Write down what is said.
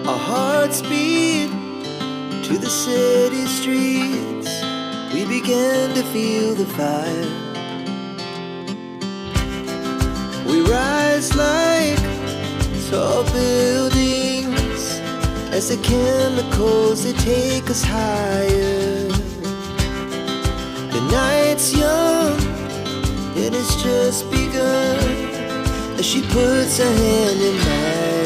Our hearts beat to the city streets. We began to feel the fire. We rise like tall buildings as the chemicals, they take us higher. The night's young, it has just begun as she puts her hand in mine.